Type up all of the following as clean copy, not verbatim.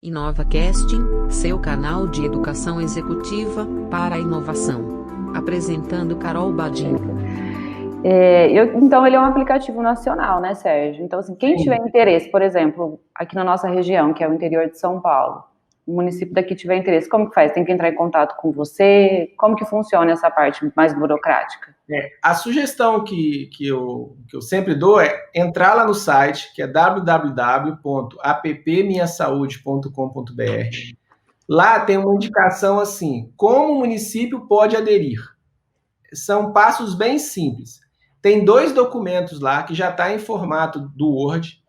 Inova Casting, seu canal de educação executiva para a inovação. Apresentando Carol Badin. Então, ele é um aplicativo nacional, né, Sérgio? Então, assim, quem tiver interesse, por exemplo, aqui na nossa região, que é o interior de São Paulo, o município daqui tiver interesse, como que faz? Tem que entrar em contato com você? Como que funciona essa parte mais burocrática? A sugestão que eu sempre dou é entrar lá no site, que é www.appminhasaude.com.br. Lá tem uma indicação assim, como o município pode aderir. São passos bem simples. Tem 2 documentos lá que já está em formato do Word,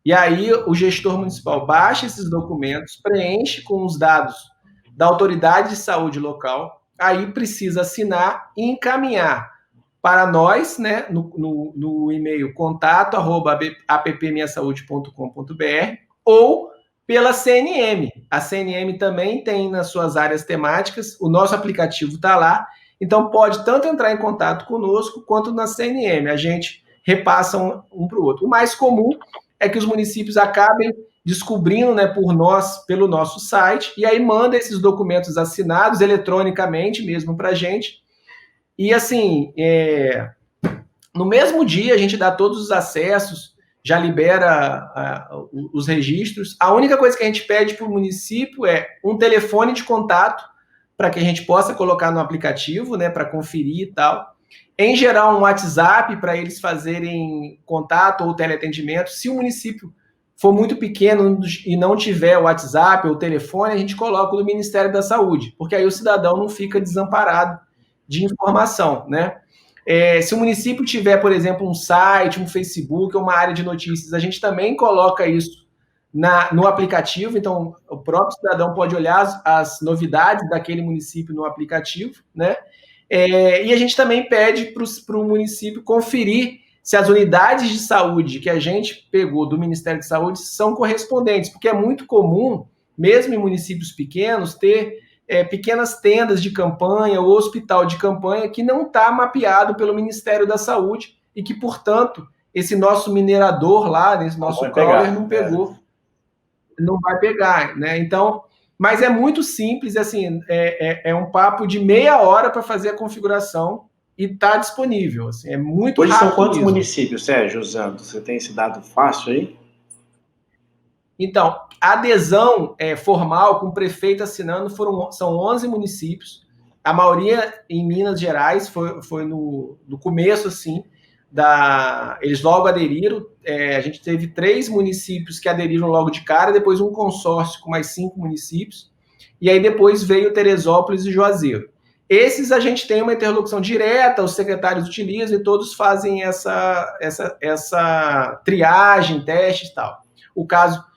e aí o gestor municipal baixa esses documentos, preenche com os dados da autoridade de saúde local, aí precisa assinar e encaminhar para nós, né, no e-mail contato@appminhasaude.com.br ou pela CNM. A CNM também tem nas suas áreas temáticas, o nosso aplicativo está lá, então pode tanto entrar em contato conosco quanto na CNM, a gente repassa um para o outro. O mais comum é que os municípios acabem descobrindo, né, por nós, pelo nosso site, e aí manda esses documentos assinados eletronicamente mesmo para a gente. E assim, no mesmo dia a gente dá todos os acessos, já libera os registros. A única coisa que a gente pede para o município é um telefone de contato para que a gente possa colocar no aplicativo, né, para conferir e tal. Em geral, um WhatsApp para eles fazerem contato ou teleatendimento. Se o município for muito pequeno e não tiver o WhatsApp ou o telefone, a gente coloca o do Ministério da Saúde, porque aí o cidadão não fica desamparado de informação, né? Se o município tiver, por exemplo, um site, um Facebook, uma área de notícias, a gente também coloca isso no aplicativo, então o próprio cidadão pode olhar as novidades daquele município no aplicativo, né? E a gente também pede para o município conferir se as unidades de saúde que a gente pegou do Ministério de Saúde são correspondentes, porque é muito comum, mesmo em municípios pequenos, ter pequenas tendas de campanha ou hospital de campanha que não está mapeado pelo Ministério da Saúde e que, portanto, esse nosso minerador lá, esse nosso crawler não pegou, não vai pegar, né? Então, mas é muito simples, assim, é um papo de meia hora para fazer a configuração e está disponível, assim, é muito rápido. Hoje são quantos mesmo. municípios, Sérgio, usando? Você tem esse dado fácil aí? Então, a adesão formal, com o prefeito assinando, são 11 municípios, a maioria em Minas Gerais, foi no começo, assim, eles logo aderiram, a gente teve 3 municípios que aderiram logo de cara, depois um consórcio com mais 5 municípios, e aí depois veio Teresópolis e Juazeiro. Esses a gente tem uma interlocução direta, os secretários utilizam e todos fazem essa triagem, testes e tal. O caso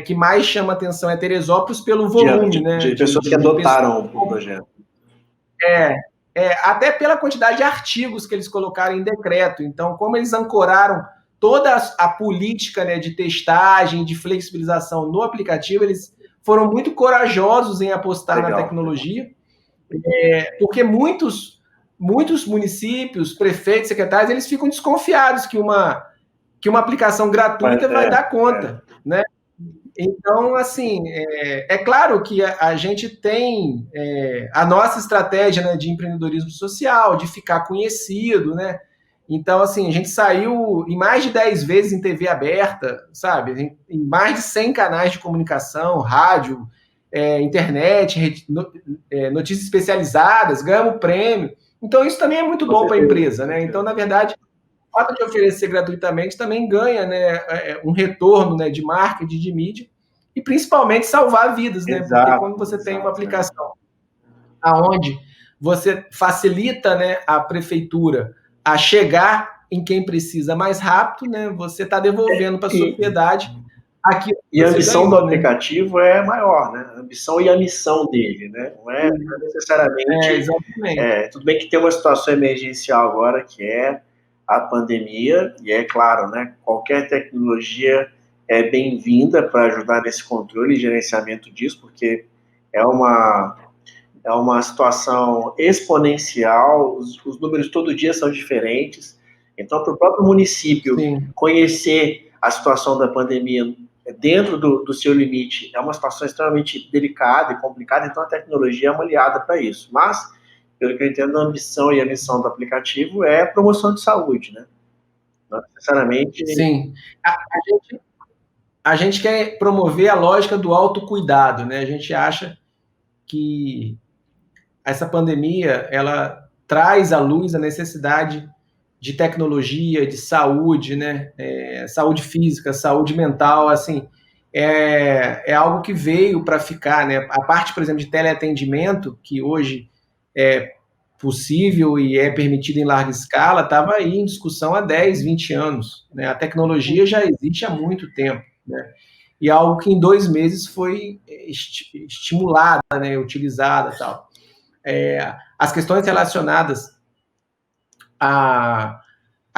que mais chama atenção é Teresópolis pelo volume, né? De pessoas que adotaram o projeto. Até pela quantidade de artigos que eles colocaram em decreto. Então, como eles ancoraram toda a política, né, de testagem, de flexibilização no aplicativo, eles foram muito corajosos em apostar na tecnologia, porque muitos municípios, prefeitos, secretários, eles ficam desconfiados que uma aplicação gratuita vai dar conta, né? Então, assim, é claro que a gente tem a nossa estratégia, né, de empreendedorismo social, de ficar conhecido, né? Então, assim, a gente saiu em mais de 10 vezes em TV aberta, sabe? Em mais de 100 canais de comunicação, rádio, internet, notícias especializadas, ganhamos prêmio. Então, isso também é muito bom para a empresa, né? Então, na verdade, o fato de oferecer gratuitamente também ganha, né, um retorno, né, de marketing, de mídia, e principalmente salvar vidas, né? Exato, porque quando você tem uma aplicação aonde você facilita, né, a prefeitura a chegar em quem precisa mais rápido, né, você está devolvendo para a sociedade aquilo que e a ambição ganhou, do aplicativo é maior, né? A ambição e a missão dele, né? Não é necessariamente... exatamente. Tudo bem que tem uma situação emergencial agora, que é a pandemia, e é claro, né, qualquer tecnologia é bem-vinda para ajudar nesse controle e gerenciamento disso, porque é uma situação exponencial, os números todo dia são diferentes, então para o próprio município conhecer a situação da pandemia dentro do seu limite, é uma situação extremamente delicada e complicada, então a tecnologia é uma aliada para isso. Mas, pelo que eu entendo, a ambição e a missão do aplicativo é promoção de saúde, né? Não necessariamente... Sim. A gente quer promover a lógica do autocuidado, né? A gente acha que essa pandemia, ela traz à luz a necessidade de tecnologia, de saúde, né? Saúde física, saúde mental, assim, é algo que veio para ficar, né? A parte, por exemplo, de teleatendimento, que hoje é possível e é permitido em larga escala, estava aí em discussão há 10, 20 anos, né? A tecnologia já existe há muito tempo, né? E algo que em 2 meses foi estimulada, né? Utilizada e tal. As questões relacionadas à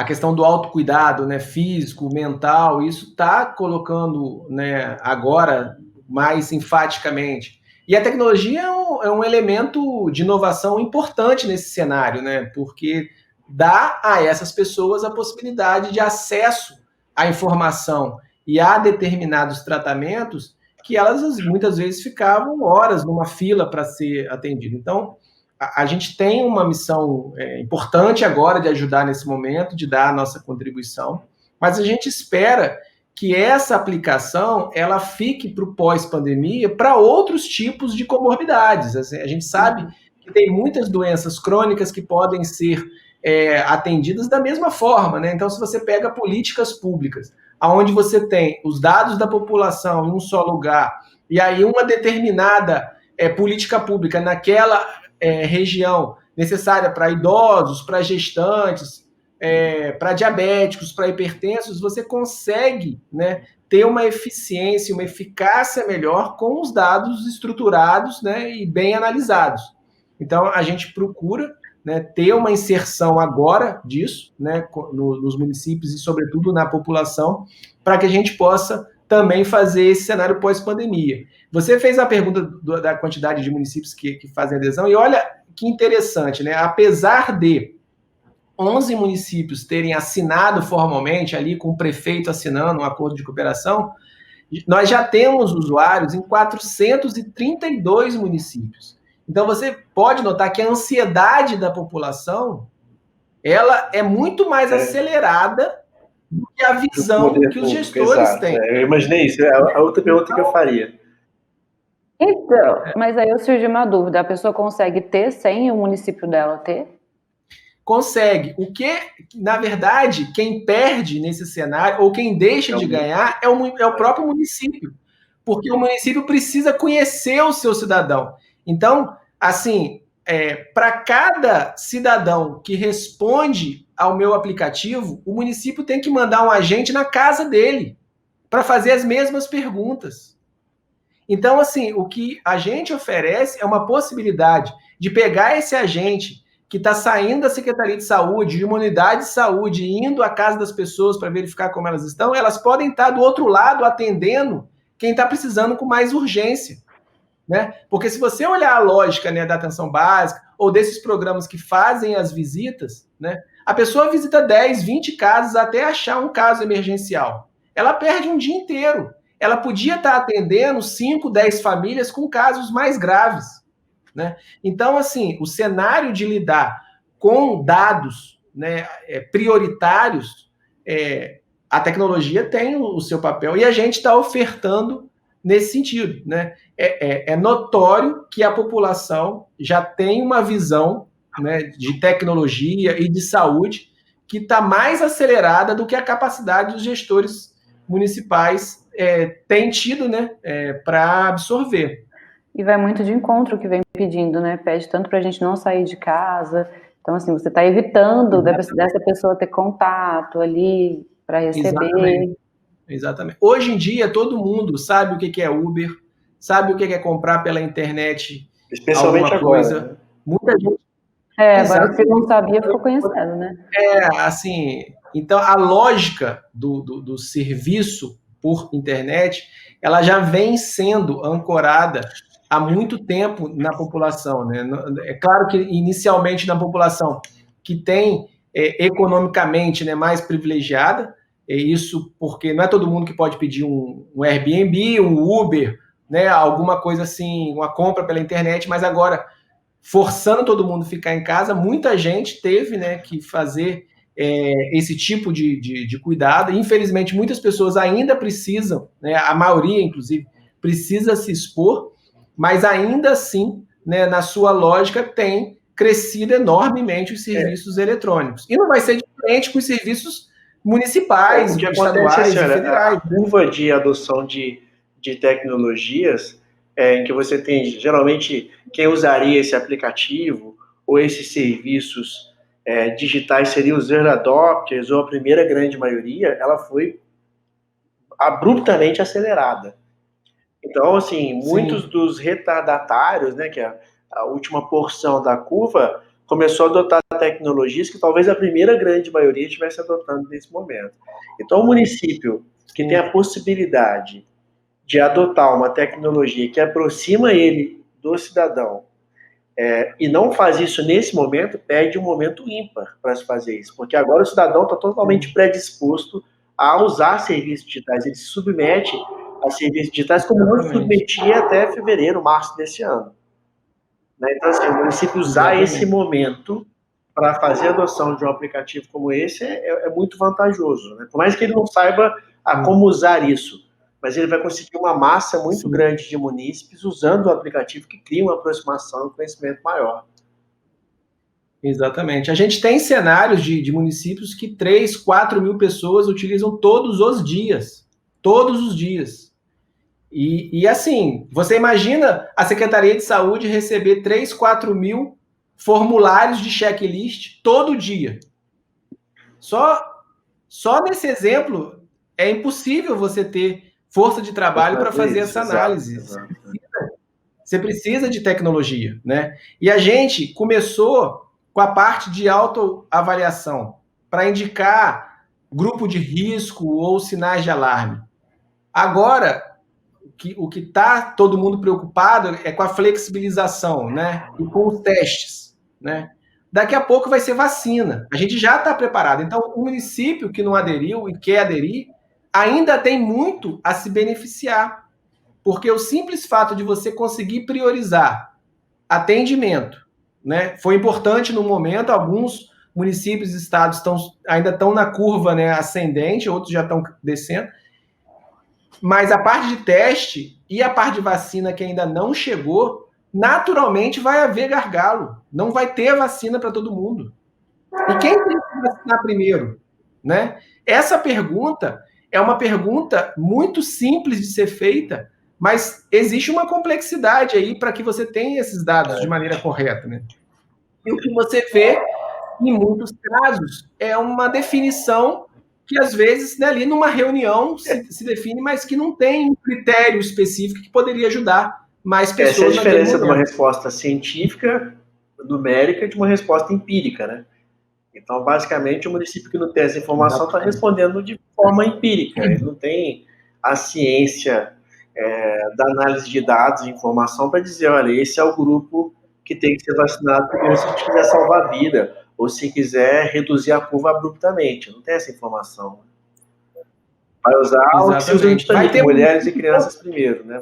questão do autocuidado, né, físico, mental, isso está colocando, né, agora mais enfaticamente. E a tecnologia é um elemento de inovação importante nesse cenário, né, porque dá a essas pessoas a possibilidade de acesso à informação e a determinados tratamentos que elas muitas vezes ficavam horas numa fila para ser atendido. Então, a gente tem uma missão importante agora de ajudar nesse momento, de dar a nossa contribuição, mas a gente espera que essa aplicação ela fique para o pós-pandemia para outros tipos de comorbidades. Assim, a gente sabe que tem muitas doenças crônicas que podem ser atendidas da mesma forma, né? Então, se você pega políticas públicas, onde você tem os dados da população em um só lugar, e aí uma determinada política pública naquela região necessária para idosos, para gestantes, para diabéticos, para hipertensos, você consegue, né, ter uma eficiência, uma eficácia melhor com os dados estruturados, né, e bem analisados. Então, a gente procura, né, ter uma inserção agora disso, né, nos municípios e, sobretudo, na população, para que a gente possa também fazer esse cenário pós-pandemia. Você fez a pergunta da quantidade de municípios que fazem adesão, e olha que interessante, né? Apesar de 11 municípios terem assinado formalmente, ali com o prefeito assinando um acordo de cooperação, nós já temos usuários em 432 municípios. Então, você pode notar que a ansiedade da população, ela é muito mais acelerada do que a visão que os gestores têm. Eu imaginei isso, é a outra pergunta que eu faria. Então, mas aí eu surgi uma dúvida, a pessoa consegue ter sem o município dela ter? Consegue. O que, na verdade, quem perde nesse cenário, ou quem deixa de ganhar, é o próprio município. Porque o município precisa conhecer o seu cidadão. Então, assim, para cada cidadão que responde ao meu aplicativo, o município tem que mandar um agente na casa dele para fazer as mesmas perguntas. Então, assim, o que a gente oferece é uma possibilidade de pegar esse agente que está saindo da Secretaria de Saúde, de uma unidade de saúde, indo à casa das pessoas para verificar como elas estão, elas podem estar do outro lado atendendo quem está precisando com mais urgência. Né? Porque se você olhar a lógica, né, da atenção básica ou desses programas que fazem as visitas, né, a pessoa visita 10, 20 casas até achar um caso emergencial. Ela perde um dia inteiro. Ela podia estar atendendo 5, 10 famílias com casos mais graves. Né? Então, assim, o cenário de lidar com dados, né, prioritários, a tecnologia tem o seu papel e a gente está ofertando nesse sentido. Né? É notório que a população já tem uma visão, né, de tecnologia e de saúde que está mais acelerada do que a capacidade dos gestores municipais têm tido, né, para absorver. E vai muito de encontro que vem pedindo, né? Pede tanto para a gente não sair de casa. Então, assim, você está evitando dessa pessoa ter contato ali para receber. Exatamente. Hoje em dia, todo mundo sabe o que é Uber, sabe o que é comprar pela internet. Especialmente agora. Coisa. Né? Muita gente. Agora, se não sabia, ficou conhecendo, né? Assim. Então, a lógica do serviço por internet, ela já vem sendo ancorada há muito tempo na população. Né? É claro que, inicialmente, na população que tem economicamente, né, mais privilegiada, isso porque não é todo mundo que pode pedir um Airbnb, um Uber, né, alguma coisa assim, uma compra pela internet, mas agora, forçando todo mundo a ficar em casa, muita gente teve, né, que fazer esse tipo de cuidado. Infelizmente, muitas pessoas ainda precisam, né, a maioria, inclusive, precisa se expor, mas ainda assim, né, na sua lógica, tem crescido enormemente os serviços eletrônicos. E não vai ser diferente com os serviços municipais, O que estaduais acontece, e federais. a curva de adoção de tecnologias, em que você tem, geralmente, quem usaria esse aplicativo ou esses serviços digitais seriam os early adopters, ou a primeira grande maioria, ela foi abruptamente acelerada. Então, assim, muitos dos retardatários, né, que é a última porção da curva, começou a adotar tecnologias que talvez a primeira grande maioria estivesse adotando nesse momento. Então, o município que tem a possibilidade de adotar uma tecnologia que aproxima ele do cidadão e não faz isso nesse momento, perde um momento ímpar para se fazer isso, porque agora o cidadão está totalmente predisposto a usar serviços digitais, ele se submete a serviços digitais como não se submetia até fevereiro, março desse ano. Então, assim, o município usar esse momento para fazer a adoção de um aplicativo como esse é muito vantajoso, né? Por mais que ele não saiba como usar isso, mas ele vai conseguir uma massa muito grande de munícipes usando o aplicativo que cria uma aproximação e um conhecimento maior. Exatamente. A gente tem cenários de municípios que 3, 4 mil pessoas utilizam todos os dias. Todos os dias. E assim, você imagina a Secretaria de Saúde receber 3, 4 mil formulários de checklist todo dia. Só nesse exemplo, é impossível você ter força de trabalho para fazer essa análise. Exato. Você precisa de tecnologia, né? E a gente começou com a parte de autoavaliação, para indicar grupo de risco ou sinais de alarme. Agora, o que está todo mundo preocupado é com a flexibilização, né? E com os testes, né? Daqui a pouco vai ser vacina. A gente já está preparado. Então, o município que não aderiu e quer aderir ainda tem muito a se beneficiar. Porque o simples fato de você conseguir priorizar atendimento, né? Foi importante no momento, alguns municípios e estados ainda estão na curva, né, ascendente, outros já estão descendo. Mas a parte de teste e a parte de vacina que ainda não chegou, naturalmente vai haver gargalo. Não vai ter vacina para todo mundo. E quem tem que vacinar primeiro? Né? Essa pergunta é uma pergunta muito simples de ser feita, mas existe uma complexidade aí para que você tenha esses dados de maneira correta. Né? E o que você vê, em muitos casos, é uma definição que às vezes, né, ali numa reunião se define, mas que não tem um critério específico que poderia ajudar mais pessoas. Essa é a diferença de uma resposta científica, numérica, de uma resposta empírica, né? Então, basicamente, o município que não tem essa informação está respondendo de forma empírica. Ele não tem a ciência da análise de dados e informação para dizer, olha, esse é o grupo que tem que ser vacinado primeiro se a gente quiser salvar a vida, ou se quiser reduzir a curva abruptamente. Não tem essa informação. Vai usar o que se usa justamente, mulheres e crianças primeiro, né?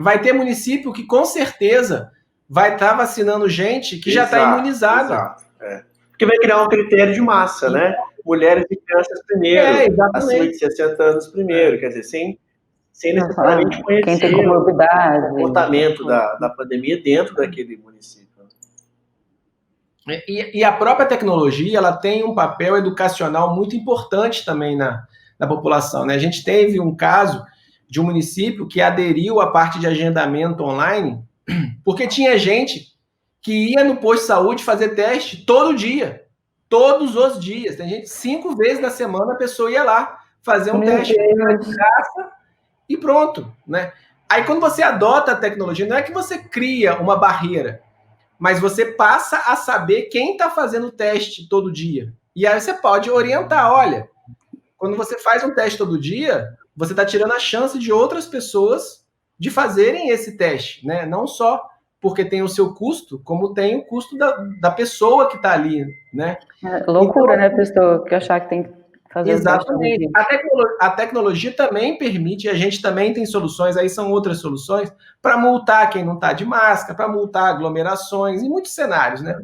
Vai ter município que, com certeza, vai estar vacinando gente que já está imunizada. Exato. Porque vai criar um critério de massa, né? Mulheres e crianças primeiro, acima de 60 anos primeiro, quer dizer, sem necessariamente conhecer o comportamento da pandemia dentro daquele município. E a própria tecnologia, ela tem um papel educacional muito importante também na população, né? A gente teve um caso de um município que aderiu à parte de agendamento online, porque tinha gente que ia no posto de saúde fazer teste todo dia, todos os dias. Tem gente, 5 vezes na semana a pessoa ia lá fazer um teste de graça e pronto, né? Aí quando você adota a tecnologia, não é que você cria uma barreira, mas você passa a saber quem está fazendo o teste todo dia. E aí você pode orientar, olha, quando você faz um teste todo dia, você está tirando a chance de outras pessoas de fazerem esse teste, né? Não só porque tem o seu custo, como tem o custo da pessoa que está ali, né? Loucura, então, né, pessoa que achar que tem que fazer o teste do Exatamente. vídeo. A tecnologia também permite, a gente também tem soluções, aí são outras soluções, para multar quem não está de máscara, para multar aglomerações, em muitos cenários, né?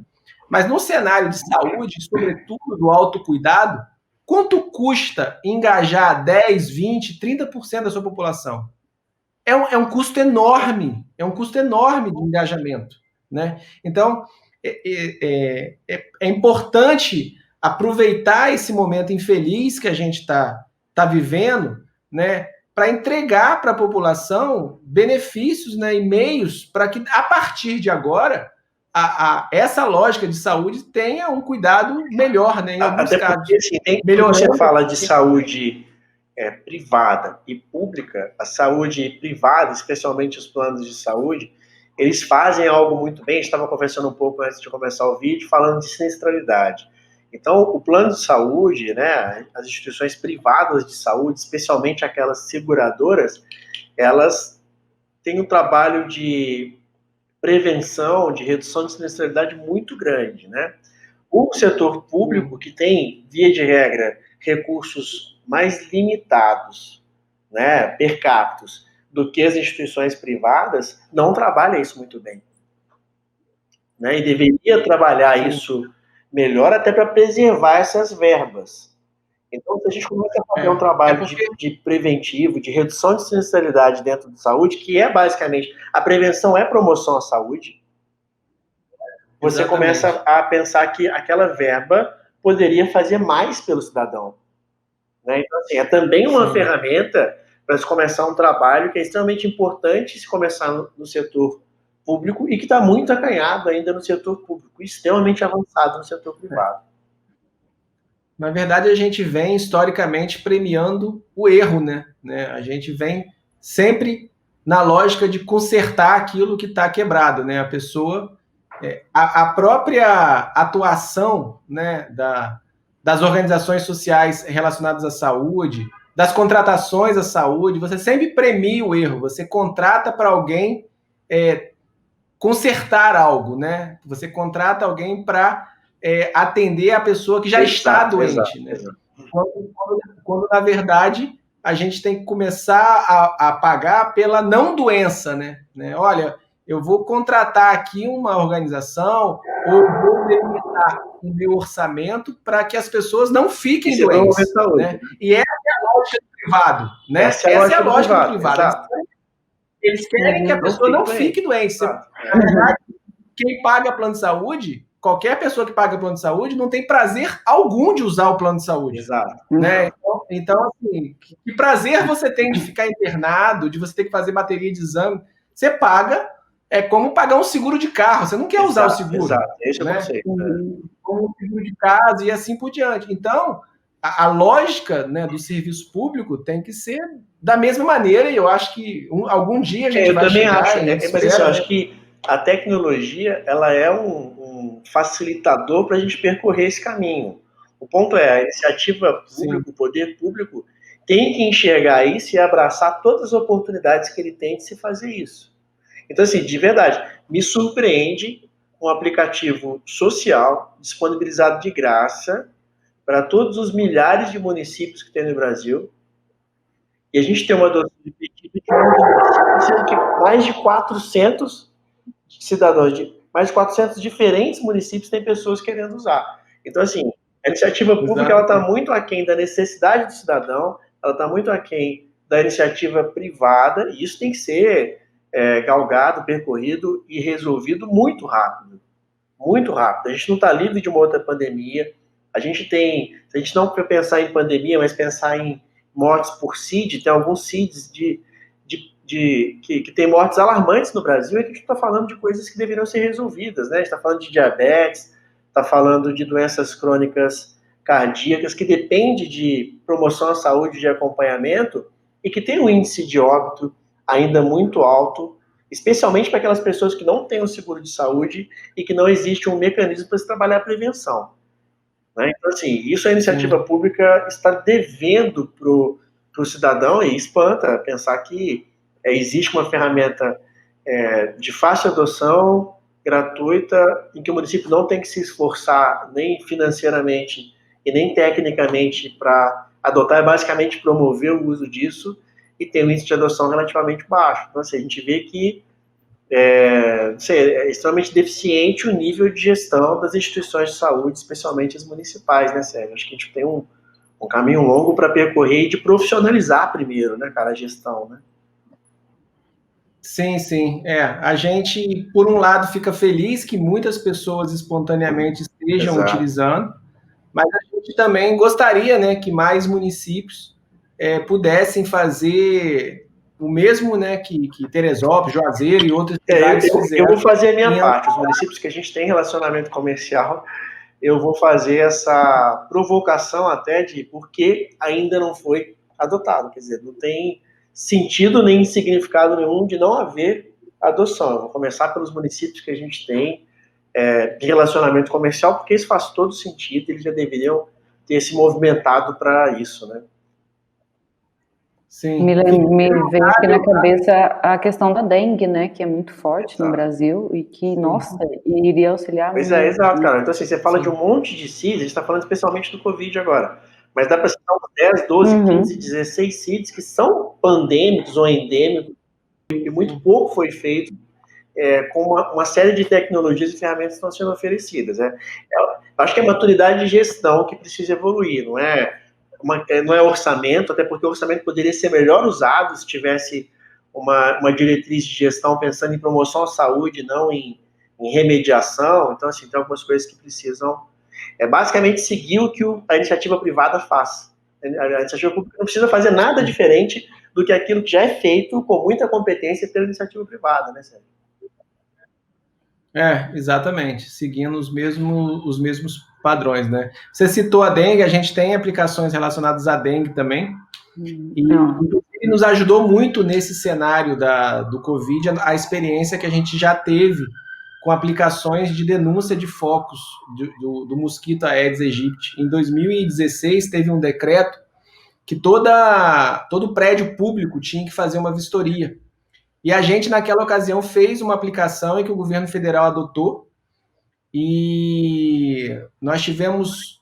Mas no cenário de saúde, sobretudo do autocuidado, quanto custa engajar 10, 20, 30% da sua população? É um custo enorme, de engajamento, né? Então, é importante aproveitar esse momento infeliz que a gente está vivendo, né, para entregar para a população benefícios, né, e meios para que, a partir de agora, essa lógica de saúde tenha um cuidado melhor, né, em alguns Até casos. porque, assim, quando você fala de saúde privada e pública, a saúde privada, especialmente os planos de saúde, eles fazem algo muito bem. A gente estava conversando um pouco antes de começar o vídeo, falando de sinistralidade. Então, o plano de saúde, né, as instituições privadas de saúde, especialmente aquelas seguradoras, elas têm um trabalho de prevenção, de redução de sinistralidade muito grande, né? O setor público, que tem, via de regra, recursos mais limitados, né, per capita, do que as instituições privadas, não trabalha isso muito bem. Né? E deveria trabalhar isso melhor até para preservar essas verbas. Então, se a gente começa a fazer um trabalho de preventivo, de redução de sinistralidade dentro da saúde, que é basicamente, a prevenção é promoção à saúde, você começa a pensar que aquela verba poderia fazer mais pelo cidadão. Né? Então, assim, é também uma ferramenta para se começar um trabalho que é extremamente importante se começar no setor público e que está muito acanhado ainda no setor público, extremamente avançado no setor privado. Na verdade, a gente vem historicamente premiando o erro, né? A gente vem sempre na lógica de consertar aquilo que está quebrado, né? A pessoa, a própria atuação, né, das organizações sociais relacionadas à saúde, das contratações à saúde, você sempre premia o erro, você contrata para alguém consertar algo, né? Você contrata alguém para atender a pessoa que já está doente, né? Quando, na verdade, a gente tem que começar a pagar pela não doença, né? Olha, eu vou contratar aqui uma organização ou vou delimitar o meu orçamento para que as pessoas não fiquem doentes, né? E essa é a lógica do privado, né? Essa é a lógica do privado. Eles querem que a pessoa não fique doente. Na verdade, quem paga plano de saúde, qualquer pessoa que paga plano de saúde, não tem prazer algum de usar o plano de saúde. Exato. Né? Então, assim, que prazer você tem de ficar internado, de você ter que fazer bateria de exame? Você paga, é como pagar um seguro de carro. Você não quer usar o seguro. Exato, esse é o conceito. Como um seguro de casa e assim por diante. Então, a lógica, né, do serviço público tem que ser da mesma maneira, e eu acho que algum dia a gente vai chegar... Eu também acho, mas assim, eu acho que a tecnologia, ela é um facilitador para a gente percorrer esse caminho. O ponto é, a iniciativa pública, o poder público, tem que enxergar isso e abraçar todas as oportunidades que ele tem de se fazer isso. Então, assim, de verdade, me surpreende um aplicativo social disponibilizado de graça para todos os milhares de municípios que tem no Brasil. E a gente tem uma adoção de pedido de municípios, sendo que mais de 400 cidadãos de mais de 400 diferentes municípios têm pessoas querendo usar. Então, assim, a iniciativa pública ela está muito aquém da necessidade do cidadão, ela está muito aquém da iniciativa privada, e isso tem que ser galgado, percorrido e resolvido muito rápido. Muito rápido. A gente não está livre de uma outra pandemia. A gente tem, se a gente não pensar em pandemia, mas pensar em mortes por CID, tem alguns CIDs que tem mortes alarmantes no Brasil, e que a gente está falando de coisas que deveriam ser resolvidas, né? A gente está falando de diabetes, está falando de doenças crônicas cardíacas, que depende de promoção à saúde, de acompanhamento, e que tem um índice de óbito ainda muito alto, especialmente para aquelas pessoas que não têm um seguro de saúde e que não existe um mecanismo para se trabalhar a prevenção. Né? Então, assim, isso a iniciativa pública está devendo para o cidadão, e espanta pensar que existe uma ferramenta de fácil adoção, gratuita, em que o município não tem que se esforçar nem financeiramente e nem tecnicamente para adotar, é basicamente promover o uso disso e ter um índice de adoção relativamente baixo. Então, assim, a gente vê que é extremamente deficiente o nível de gestão das instituições de saúde, especialmente as municipais, né, Sérgio? Acho que a gente tem um caminho longo para percorrer e de profissionalizar primeiro, né, cara, a gestão, né? Sim, sim. A gente, por um lado, fica feliz que muitas pessoas espontaneamente estejam utilizando, mas a gente também gostaria, né, que mais municípios pudessem fazer o mesmo, né, que Teresópolis, Juazeiro e outras cidades fizeram. Eu vou fazer a minha parte. Os municípios que a gente tem relacionamento comercial, eu vou fazer essa provocação até de por que ainda não foi adotado. Quer dizer, não tem sentido nem significado nenhum de não haver adoção. Eu vou começar pelos municípios que a gente tem de relacionamento comercial, porque isso faz todo sentido, eles já deveriam ter se movimentado para isso, né? Sim. Me veio aqui na cabeça a questão da dengue, né, que é muito forte no Brasil e que, nossa, iria auxiliar muito. Pois é, exato, cara. Então, assim, você fala de um monte de CIDs, a gente está falando especialmente do Covid agora, mas dá para citar uns 10, 12, 15, 16 CIDs que são pandêmicos ou endêmicos e muito pouco foi feito com uma série de tecnologias e ferramentas que estão sendo oferecidas. Acho que é a maturidade de gestão que precisa evoluir, não é orçamento, até porque o orçamento poderia ser melhor usado se tivesse uma diretriz de gestão pensando em promoção à saúde, não em remediação. Então, assim, tem algumas coisas que precisam basicamente seguir o que a iniciativa privada faz. A iniciativa pública não precisa fazer nada diferente do que aquilo que já é feito com muita competência pela iniciativa privada, né, Sérgio? Exatamente, seguindo os mesmos padrões, né? Você citou a dengue, a gente tem aplicações relacionadas à dengue também, e nos ajudou muito nesse cenário do Covid, a experiência que a gente já teve com aplicações de denúncia de focos do mosquito Aedes aegypti. Em 2016, teve um decreto que todo prédio público tinha que fazer uma vistoria. E a gente, naquela ocasião, fez uma aplicação em que o governo federal adotou e nós tivemos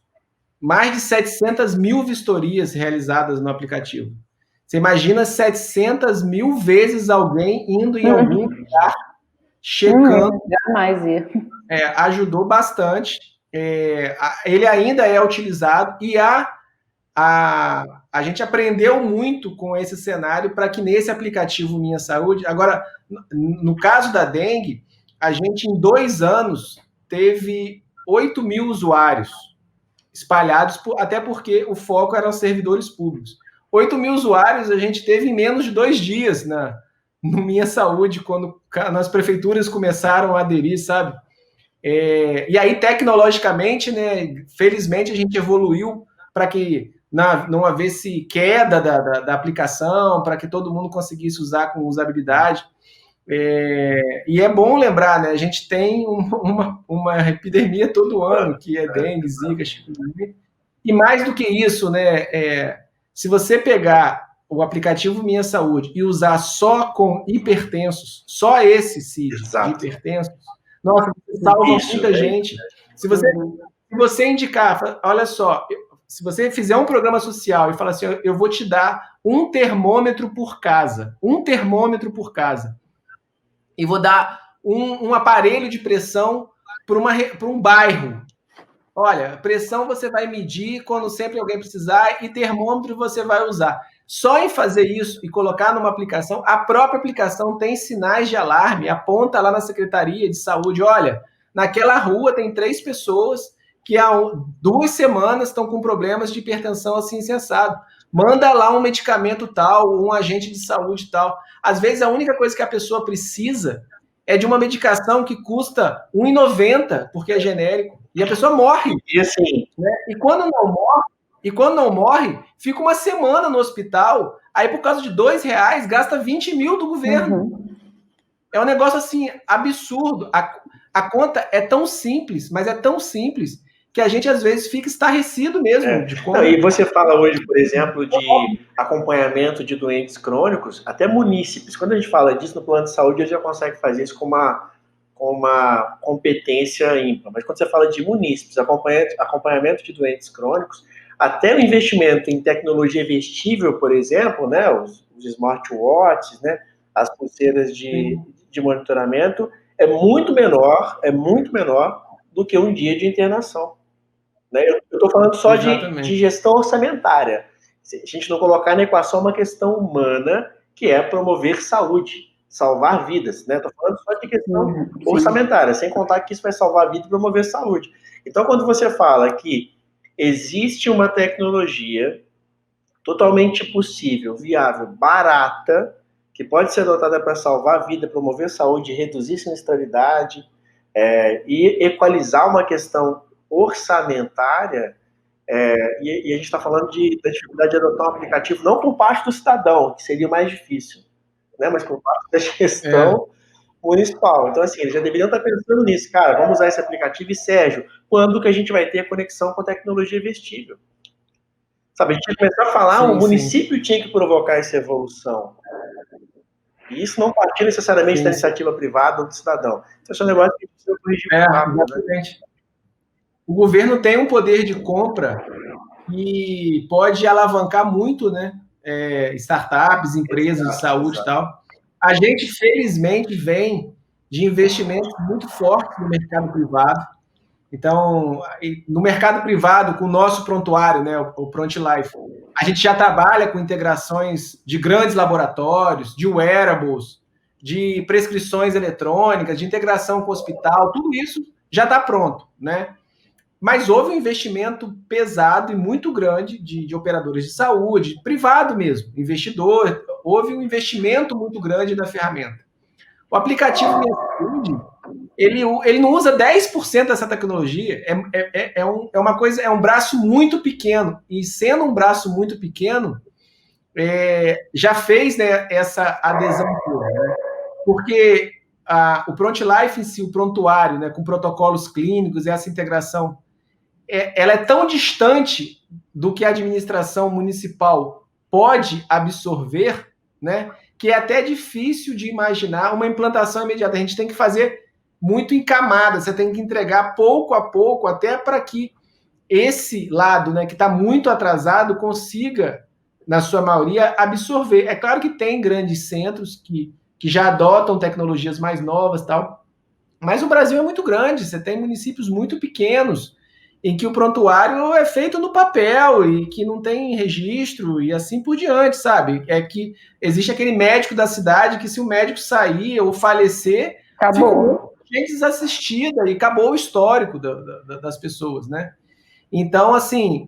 mais de 700 mil vistorias realizadas no aplicativo. Você imagina 700 mil vezes alguém indo em algum lugar, checando. Jamais ia. Ajudou bastante. Ele ainda é utilizado e a gente aprendeu muito com esse cenário para que nesse aplicativo Minha Saúde... Agora, no caso da dengue, a gente em 2 anos teve 8 mil usuários espalhados, até porque o foco eram servidores públicos. 8 mil usuários a gente teve em menos de 2 dias no Minha Saúde, quando as prefeituras começaram a aderir, sabe? E aí, tecnologicamente, né, felizmente, a gente evoluiu para que não houvesse queda da aplicação, para que todo mundo conseguisse usar com usabilidade. E é bom lembrar, né? A gente tem uma epidemia todo ano, que é dengue, zika, chikungunya. E mais do que isso, né? Se você pegar o aplicativo Minha Saúde e usar só com hipertensos, só esse CID de hipertensos, nossa, salva muita gente. Se você indicar, olha só, se você fizer um programa social e falar assim, eu vou te dar um termômetro por casa, e vou dar um aparelho de pressão para um bairro. Olha, pressão você vai medir quando sempre alguém precisar e termômetro você vai usar. Só em fazer isso e colocar numa aplicação, a própria aplicação tem sinais de alarme, aponta lá na Secretaria de Saúde, olha, naquela rua tem 3 pessoas que há 2 semanas estão com problemas de hipertensão assim assado. Manda lá um medicamento tal, um agente de saúde tal. Às vezes a única coisa que a pessoa precisa é de uma medicação que custa R$1,90, porque é genérico, e a pessoa morre. E assim, né? E quando não morre, fica uma semana no hospital, aí por causa de R$2, gasta 20 mil do governo. É um negócio assim, absurdo. A conta é tão simples, mas é tão simples, que a gente às vezes fica estarrecido mesmo. De como... E você fala hoje, por exemplo, de acompanhamento de doentes crônicos, até munícipes. Quando a gente fala disso no plano de saúde, eles já conseguem fazer isso com com uma competência ímpar. Mas quando você fala de munícipes, acompanhamento de doentes crônicos, até o investimento em tecnologia vestível, por exemplo, né, os smartwatches, né, as pulseiras de monitoramento, é muito menor do que um dia de internação. Né? Eu estou falando só de gestão orçamentária. Se a gente não colocar na equação uma questão humana, que é promover saúde, salvar vidas. Né? Estou falando só de questão orçamentária, sem contar que isso vai salvar a vida e promover saúde. Então, quando você fala que existe uma tecnologia totalmente possível, viável, barata, que pode ser adotada para salvar a vida, promover saúde, reduzir sinistralidade e equalizar uma questão orçamentária, e a gente está falando da dificuldade de adotar um aplicativo, não por parte do cidadão, que seria mais difícil, né, mas por parte da gestão municipal. Então, assim, eles já deveriam estar pensando nisso. Cara, vamos usar esse aplicativo e, Sérgio, quando que a gente vai ter a conexão com tecnologia vestível? Sabe, a gente tinha que começar a falar, o município tinha que provocar essa evolução. E isso não partiu necessariamente da iniciativa privada ou do cidadão. Então, esse é um negócio que a gente precisa corrigir rápido, né? O governo tem um poder de compra e pode alavancar muito, né? Startups, empresas de saúde e tal. A gente, felizmente, vem de investimentos muito fortes no mercado privado. Então, no mercado privado, com o nosso prontuário, né, o ProntLife, a gente já trabalha com integrações de grandes laboratórios, de wearables, de prescrições eletrônicas, de integração com o hospital, tudo isso já está pronto, né? Mas houve um investimento pesado e muito grande de operadores de saúde, privado mesmo, investidor, houve um investimento muito grande na ferramenta. O aplicativo Minha Saúde, ele não usa 10% dessa tecnologia, uma coisa, é um braço muito pequeno, e sendo um braço muito pequeno, já fez, né, essa adesão toda, né? Porque o ProntLife em si, o prontuário, né, com protocolos clínicos e essa integração, ela é tão distante do que a administração municipal pode absorver, né, que é até difícil de imaginar uma implantação imediata. A gente tem que fazer muito em camadas, você tem que entregar pouco a pouco, até para que esse lado, né, que está muito atrasado, consiga, na sua maioria, absorver. É claro que tem grandes centros que já adotam tecnologias mais novas e tal, mas o Brasil é muito grande, você tem municípios muito pequenos, em que o prontuário é feito no papel e que não tem registro e assim por diante, sabe? É que existe aquele médico da cidade que, se o médico sair ou falecer, acabou. Gente desassistida e acabou o histórico das pessoas, né? Então, assim,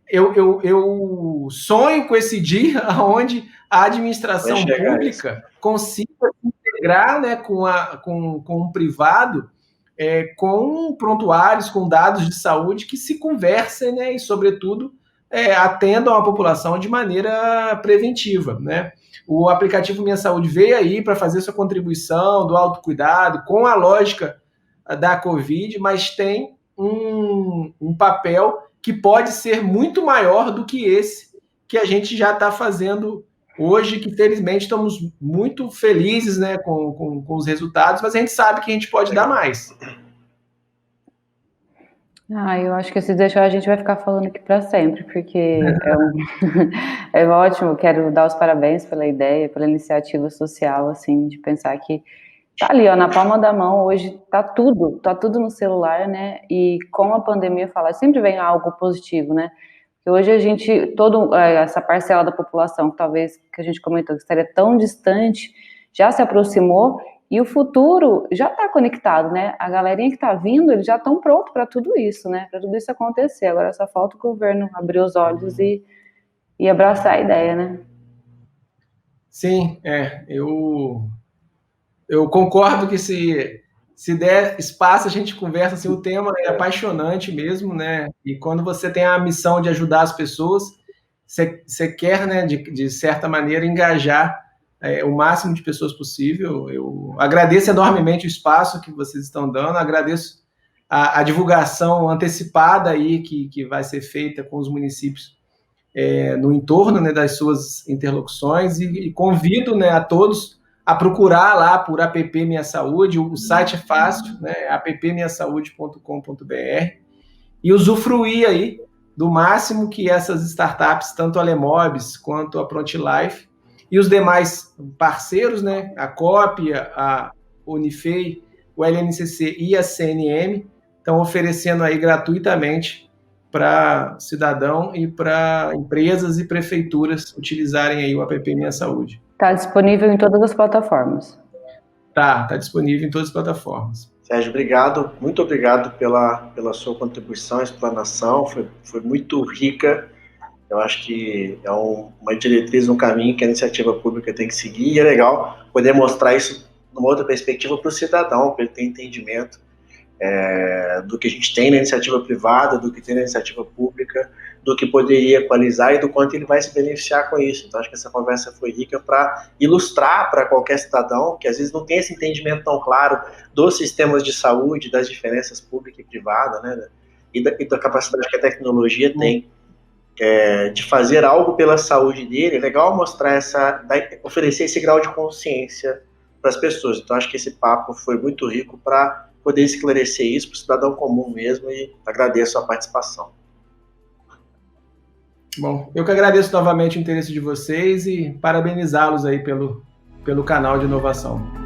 eu sonho com esse dia onde a administração pública consiga integrar, né, com o privado, com prontuários, com dados de saúde que se conversem, né, e, sobretudo, atendam a população de maneira preventiva, né? O aplicativo Minha Saúde veio aí para fazer sua contribuição do autocuidado com a lógica da Covid, mas tem um papel que pode ser muito maior do que esse que a gente já está fazendo hoje, que felizmente estamos muito felizes, né, com os resultados, mas a gente sabe que a gente pode dar mais. Eu acho que se deixar a gente vai ficar falando aqui para sempre, porque é ótimo, quero dar os parabéns pela ideia, pela iniciativa social, assim, de pensar que tá ali, ó, na palma da mão, hoje tá tudo no celular, né, e com a pandemia, sempre vem algo positivo, né, porque hoje a gente, essa parcela da população, que talvez, que a gente comentou, que estaria tão distante, já se aproximou, e o futuro já está conectado, né? A galerinha que está vindo, eles já estão prontos para tudo isso, né? Para tudo isso acontecer. Agora só falta o governo abrir os olhos e abraçar a ideia, né? Sim, eu concordo que se der espaço a gente conversa, assim, o tema é apaixonante mesmo, né? E quando você tem a missão de ajudar as pessoas, você quer, né, de certa maneira, engajar o máximo de pessoas possível. Eu agradeço enormemente o espaço que vocês estão dando, agradeço a divulgação antecipada aí que vai ser feita com os municípios no entorno, né, das suas interlocuções, e convido, né, a todos a procurar lá por app Minha Saúde, o site é fácil, né? appminhasaude.com.br, e usufruir aí do máximo que essas startups, tanto a Lemobis quanto a Prontilife, e os demais parceiros, né? A Cópia, a Unifei, o LNCC e a CNM, estão oferecendo aí gratuitamente para cidadão e para empresas e prefeituras utilizarem aí o app Minha Saúde. Está disponível em todas as plataformas. Tá disponível em todas as plataformas. Sérgio, obrigado, muito obrigado pela sua contribuição, explanação, foi muito rica. Eu acho que é uma diretriz, um caminho que a iniciativa pública tem que seguir, e é legal poder mostrar isso numa outra perspectiva para o cidadão, para ele ter entendimento do que a gente tem na iniciativa privada, do que tem na iniciativa pública, do que poderia equalizar e do quanto ele vai se beneficiar com isso. Então, acho que essa conversa foi rica para ilustrar para qualquer cidadão que às vezes não tem esse entendimento tão claro dos sistemas de saúde, das diferenças pública e privada, né, e da capacidade que a tecnologia tem de fazer algo pela saúde dele. É legal mostrar oferecer esse grau de consciência para as pessoas. Então, acho que esse papo foi muito rico para poder esclarecer isso para o cidadão comum mesmo, e agradeço a participação. Bom, eu que agradeço novamente o interesse de vocês e parabenizá-los aí pelo canal de inovação.